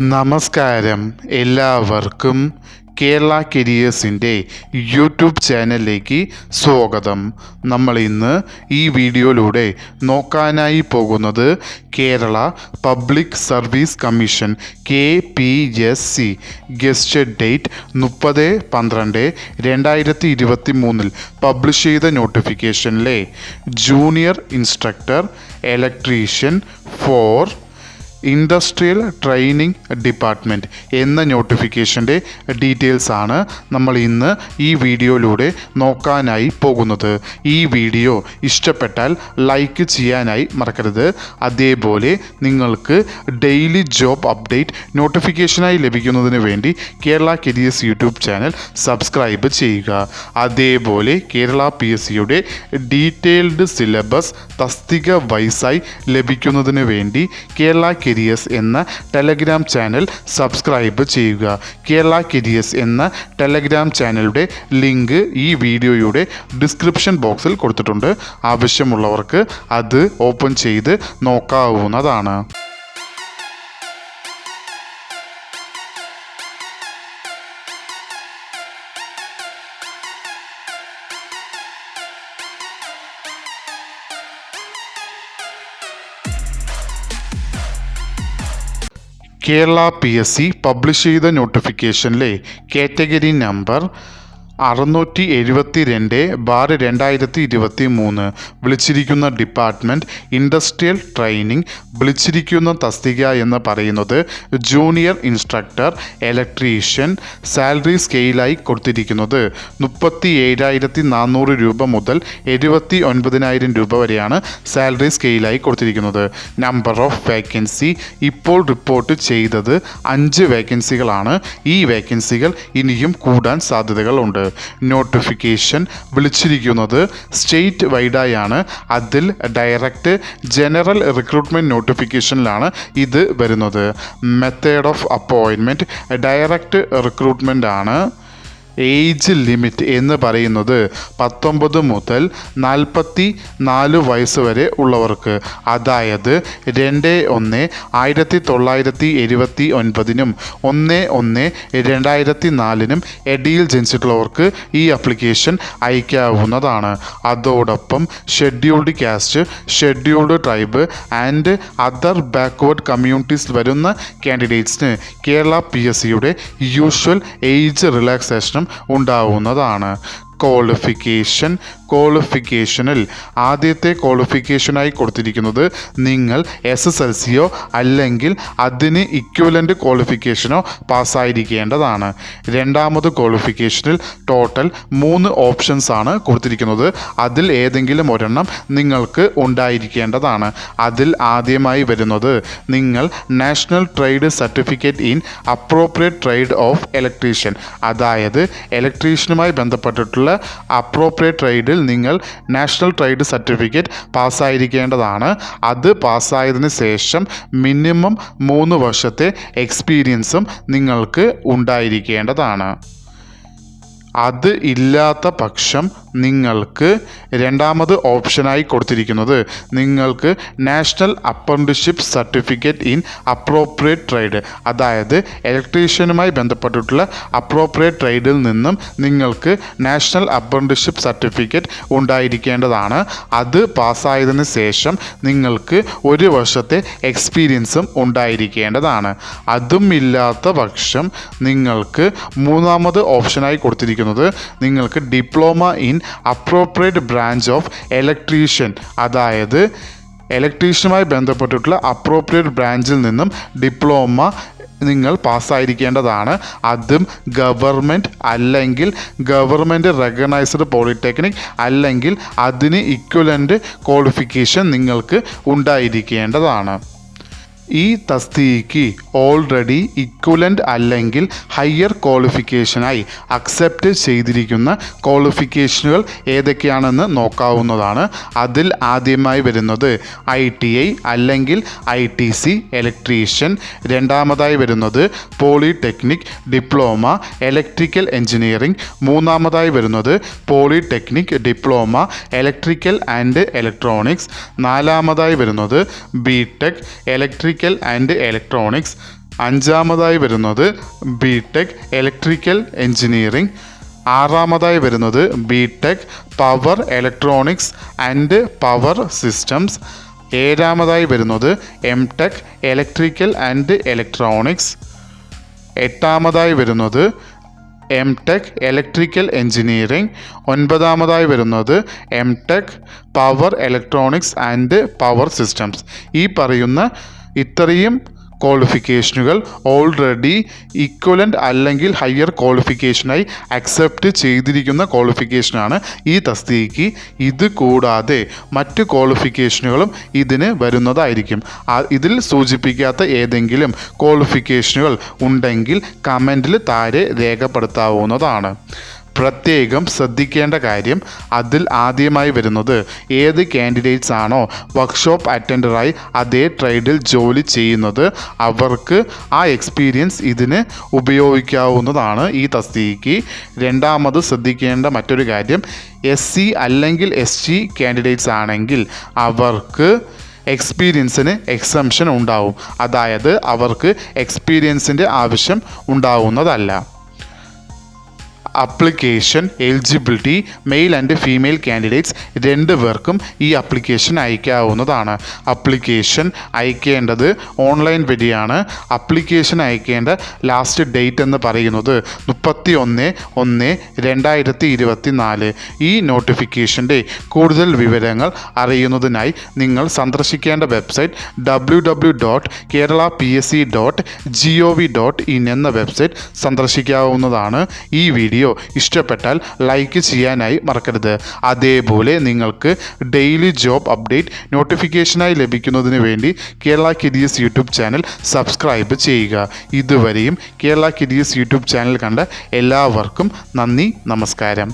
നമസ്കാരം എല്ലാവർക്കും കേരള കരിയേഴ്സിൻ്റെ യൂട്യൂബ് ചാനലിലേക്ക് സ്വാഗതം. നമ്മൾ ഇന്ന് ഈ വീഡിയോയിലൂടെ നോക്കാനായി പോകുന്നത് Kerala public service commission KPSC gazetted date 30/12/2023 publish ചെയ്ത നോട്ടിഫിക്കേഷനിലെ junior instructor electrician for industrial training department എന്ന നോട്ടിഫിക്കേഷൻ്റെ ഡീറ്റെയിൽസ് ആണ് നമ്മൾ ഇന്ന് ഈ വീഡിയോയിലൂടെ നോക്കാനായി പോകുന്നത്. ഈ വീഡിയോ ഇഷ്ടപ്പെട്ടാൽ ലൈക്ക് ചെയ്യാനായി മറക്കരുത്. അതേപോലെ നിങ്ങൾക്ക് ഡെയിലി ജോബ് അപ്ഡേറ്റ് നോട്ടിഫിക്കേഷനായി ലഭിക്കുന്നതിന് വേണ്ടി Kerala careers YouTube channel subscribe ചെയ്യുക. അതേപോലെ കേരള PSCയുടെ ഡീറ്റെയിൽഡ് സിലബസ് തസ്തിക വൈസായി ലഭിക്കുന്നതിന് വേണ്ടി കേരള കരിയേഴ്സ് എന്ന ടെലഗ്രാം ചാനൽ സബ്സ്ക്രൈബ് ചെയ്യുക. കേരള കരിയേഴ്സ് എന്ന ടെലഗ്രാം ചാനലിൻ്റെ ലിങ്ക് ഈ വീഡിയോയുടെ ഡിസ്ക്രിപ്ഷൻ ബോക്സിൽ കൊടുത്തിട്ടുണ്ട്. ആവശ്യമുള്ളവർക്ക് അത് ഓപ്പൺ ചെയ്ത് നോക്കാവുന്നതാണ്. കേരള PSC പബ്ലിഷ് ചെയ്ത നോട്ടിഫിക്കേഷനിലെ കാറ്റഗറി നമ്പർ 672/2023 വിളിച്ചിരിക്കുന്ന ഡിപ്പാർട്ട്മെൻറ്റ് ഇൻഡസ്ട്രിയൽ ട്രെയിനിങ്. വിളിച്ചിരിക്കുന്ന തസ്തിക എന്ന് പറയുന്നത് ജൂനിയർ ഇൻസ്ട്രക്ടർ ഇലക്ട്രീഷ്യൻ. സാലറി സ്കെയിലായി കൊടുത്തിരിക്കുന്നത് 37,400 രൂപ മുതൽ 79,000 രൂപ വരെയാണ് സാലറി സ്കെയിലായി കൊടുത്തിരിക്കുന്നത്. നമ്പർ ഓഫ് വേക്കൻസി ഇപ്പോൾ റിപ്പോർട്ട് ചെയ്തത് 5 വേക്കൻസികളാണ്. ഈ വേക്കൻസികൾ ഇനിയും കൂടാൻ സാധ്യതകളുണ്ട്. നോട്ടിഫിക്കേഷൻ വിളിച്ചിരിക്കുന്നത് സ്റ്റേറ്റ് വൈഡായാണ്. അതിൽ ഡയറക്റ്റ് ജനറൽ റിക്രൂട്ട്മെൻറ്റ് നോട്ടിഫിക്കേഷനിലാണ് ഇത് വരുന്നത്. Method of appointment direct recruitment ആണ്. ഏജ് ലിമിറ്റ് എന്ന് പറയുന്നത് 19 മുതൽ 44 വയസ്സ് വരെ ഉള്ളവർക്ക്, അതായത് 2/1/1979 1/1/2004 ഇടയിൽ ജനിച്ചിട്ടുള്ളവർക്ക് ഈ ആപ്ലിക്കേഷൻ അയക്കാവുന്നതാണ്. അതോടൊപ്പം scheduled caste, scheduled tribe and other backward communities വരുന്ന കാൻഡിഡേറ്റ്സിന് കേരള PSCയുടെ യൂഷ്വൽ ഏജ് റിലാക്സേഷനും ഉണ്ടാവുന്നതാണ്. ക്വാളിഫിക്കേഷനിൽ ആദ്യത്തെ ക്വാളിഫിക്കേഷനായി കൊടുത്തിരിക്കുന്നത് നിങ്ങൾ SSLCയോ അല്ലെങ്കിൽ അതിന് ഇക്വലൻ്റ് ക്വാളിഫിക്കേഷനോ പാസ്സായിരിക്കേണ്ടതാണ്. രണ്ടാമത് ക്വാളിഫിക്കേഷനിൽ ടോട്ടൽ 3 ഓപ്ഷൻസ് ആണ് കൊടുത്തിരിക്കുന്നത്. അതിൽ ഏതെങ്കിലും ഒരെണ്ണം നിങ്ങൾക്ക് ഉണ്ടായിരിക്കേണ്ടതാണ്. അതിൽ ആദ്യമായി വരുന്നത് നിങ്ങൾ national trade certificate in appropriate trade off electrician, അതായത് ഇലക്ട്രീഷ്യനുമായി ബന്ധപ്പെട്ടിട്ടുള്ള അപ്രോപ്രിയേറ്റ് ട്രേഡിൽ നിങ്ങൾ നാഷണൽ ട്രേഡ് സർട്ടിഫിക്കറ്റ് പാസ്സായിരിക്കേണ്ടതാണ്. അത് പാസ്സായതിന് ശേഷം മിനിമം 3 വർഷത്തെ എക്സ്പീരിയൻസും നിങ്ങൾക്ക് ഉണ്ടായിരിക്കേണ്ടതാണ്. അത് ഇല്ലാത്ത പക്ഷം നിങ്ങൾക്ക് രണ്ടാമത് ഓപ്ഷനായി കൊടുത്തിരിക്കുന്നത് നിങ്ങൾക്ക് national apprenticeship certificate in appropriate trade, അതായത് ഇലക്ട്രീഷ്യനുമായി ബന്ധപ്പെട്ടിട്ടുള്ള അപ്രോപ്രിയേറ്റ് ട്രേഡിൽ നിന്നും നിങ്ങൾക്ക് നാഷണൽ അപ്രന്റീസ്ഷിപ്പ് സർട്ടിഫിക്കറ്റ് ഉണ്ടായിരിക്കേണ്ടതാണ്. അത് പാസ്സായതിനു ശേഷം നിങ്ങൾക്ക് 1 വർഷത്തെ എക്സ്പീരിയൻസും ഉണ്ടായിരിക്കേണ്ടതാണ്. അതും ഇല്ലാത്ത പക്ഷം നിങ്ങൾക്ക് മൂന്നാമത് ഓപ്ഷനായി കൊടുത്തിരിക്കുന്നത് നിങ്ങൾക്ക് diploma in appropriate branch of electrician, അതായത് ഇലക്ട്രീഷ്യനുമായി ബന്ധപ്പെട്ടിട്ടുള്ള അപ്രോപ്രിയേറ്റ് ബ്രാഞ്ചിൽ നിന്നും ഡിപ്ലോമ നിങ്ങൾ പാസ്സായിരിക്കേണ്ടതാണ്. അതും ഗവൺമെൻറ് അല്ലെങ്കിൽ ഗവൺമെൻറ് റെക്കഗ്നൈസ്ഡ് പോളിടെക്നിക് അല്ലെങ്കിൽ അതിന് ഇക്വലൻ്റ് ക്വാളിഫിക്കേഷൻ നിങ്ങൾക്ക് ഉണ്ടായിരിക്കേണ്ടതാണ്. ഈ തസ്തികയ്ക്ക് ഓൾറെഡി ഇക്വലൻ്റ് അല്ലെങ്കിൽ ഹയർ ക്വാളിഫിക്കേഷനായി അക്സെപ്റ്റ് ചെയ്തിരിക്കുന്ന ക്വാളിഫിക്കേഷനുകൾ ഏതൊക്കെയാണെന്ന് നോക്കാവുന്നതാണ്. അതിൽ ആദ്യമായി വരുന്നത് ITI അല്ലെങ്കിൽ ITC ഇലക്ട്രീഷ്യൻ. രണ്ടാമതായി വരുന്നത് പോളിടെക്നിക് ഡിപ്ലോമ ഇലക്ട്രിക്കൽ എഞ്ചിനീയറിംഗ്. മൂന്നാമതായി വരുന്നത് polytechnic diploma electrical and electronics. നാലാമതായി വരുന്നത് BTech ഇലക്ട്രിക്കൽ ആൻഡ് ഇലക്ട്രോണിക്സ്. അഞ്ചാമതായി വരുന്നത് ബിടെക് ഇലക്ട്രിക്കൽ എഞ്ചിനീയറിംഗ്. ആറാമതായി വരുന്നത് BTech power electronics and power systems. ഏഴാമതായി വരുന്നത് എംടെക് ഇലക്ട്രിക്കൽ ആൻഡ് ഇലക്ട്രോണിക്സ്. എട്ടാമതായി വരുന്നത് എംടെക് ഇലക്ട്രിക്കൽ എഞ്ചിനീയറിംഗ്. ഒൻപതാമതായി വരുന്നത് MTech power electronics and power systems. ഈ പറയുന്ന ഇത്രയും ക്വാളിഫിക്കേഷനുകൾ ഓൾറെഡി ഇക്വലൻ്റ് അല്ലെങ്കിൽ ഹയർ ക്വാളിഫിക്കേഷനായി അക്സെപ്റ്റ് ചെയ്തിരിക്കുന്ന ക്വാളിഫിക്കേഷനാണ് ഈ തസ്തികയ്ക്ക്. ഇത് കൂടാതെ മറ്റ് ക്വാളിഫിക്കേഷനുകളും ഇതിന് വരുന്നതായിരിക്കും. ഇതിൽ സൂചിപ്പിക്കാത്ത ഏതെങ്കിലും ക്വാളിഫിക്കേഷനുകൾ ഉണ്ടെങ്കിൽ കമൻറ്റിൽ താഴെ രേഖപ്പെടുത്താവുന്നതാണ്. പ്രത്യേകം ശ്രദ്ധിക്കേണ്ട കാര്യം, അതിൽ ആദ്യമായി വരുന്നത് ഏത് കാൻഡിഡേറ്റ്സ് ആണോ വർക്ക്ഷോപ്പ് അറ്റൻഡറായി അതേ ട്രേഡിൽ ജോലി ചെയ്യുന്നത് അവർക്ക് ആ എക്സ്പീരിയൻസ് ഇതിന് ഉപയോഗിക്കാവുന്നതാണ് ഈ തസ്തികയ്ക്ക്. രണ്ടാമത് ശ്രദ്ധിക്കേണ്ട മറ്റൊരു കാര്യം, SC അല്ലെങ്കിൽ ST കാൻഡിഡേറ്റ്സ് ആണെങ്കിൽ അവർക്ക് എക്സ്പീരിയൻസിന് എക്സംഷൻ ഉണ്ടാവും. അതായത് അവർക്ക് എക്സ്പീരിയൻസിൻ്റെ ആവശ്യം ഉണ്ടാവുന്നതല്ല. Application eligibility male and female candidates രണ്ടുപേർക്കും ഈ അപ്ലിക്കേഷൻ അയക്കാവുന്നതാണ്. അപ്ലിക്കേഷൻ അയക്കേണ്ടത് ഓൺലൈൻ വഴിയാണ്. അപ്ലിക്കേഷൻ അയക്കേണ്ട ലാസ്റ്റ് ഡേറ്റ് എന്ന് പറയുന്നത് 31/1/2024. ഈ നോട്ടിഫിക്കേഷൻ്റെ കൂടുതൽ വിവരങ്ങൾ അറിയുന്നതിനായി നിങ്ങൾ സന്ദർശിക്കേണ്ട വെബ്സൈറ്റ് www.keralapsc.gov.in എന്ന വെബ്സൈറ്റ് സന്ദർശിക്കാവുന്നതാണ്. ഈ വീഡിയോ ഇഷ്ടപ്പെട്ടാൽ ലൈക്ക് ചെയ്യാനായി മറക്കരുത്. അതേപോലെ നിങ്ങൾക്ക് ഡെയിലി ജോബ് അപ്ഡേറ്റ് നോട്ടിഫിക്കേഷനായി ലഭിക്കുന്നതിന് വേണ്ടി Kerala careers YouTube channel subscribe ചെയ്യുക. ഇതുവരെയും കേരള കരിയേഴ്സ് യൂട്യൂബ് ചാനൽ കണ്ട എല്ലാവർക്കും നന്ദി, നമസ്കാരം.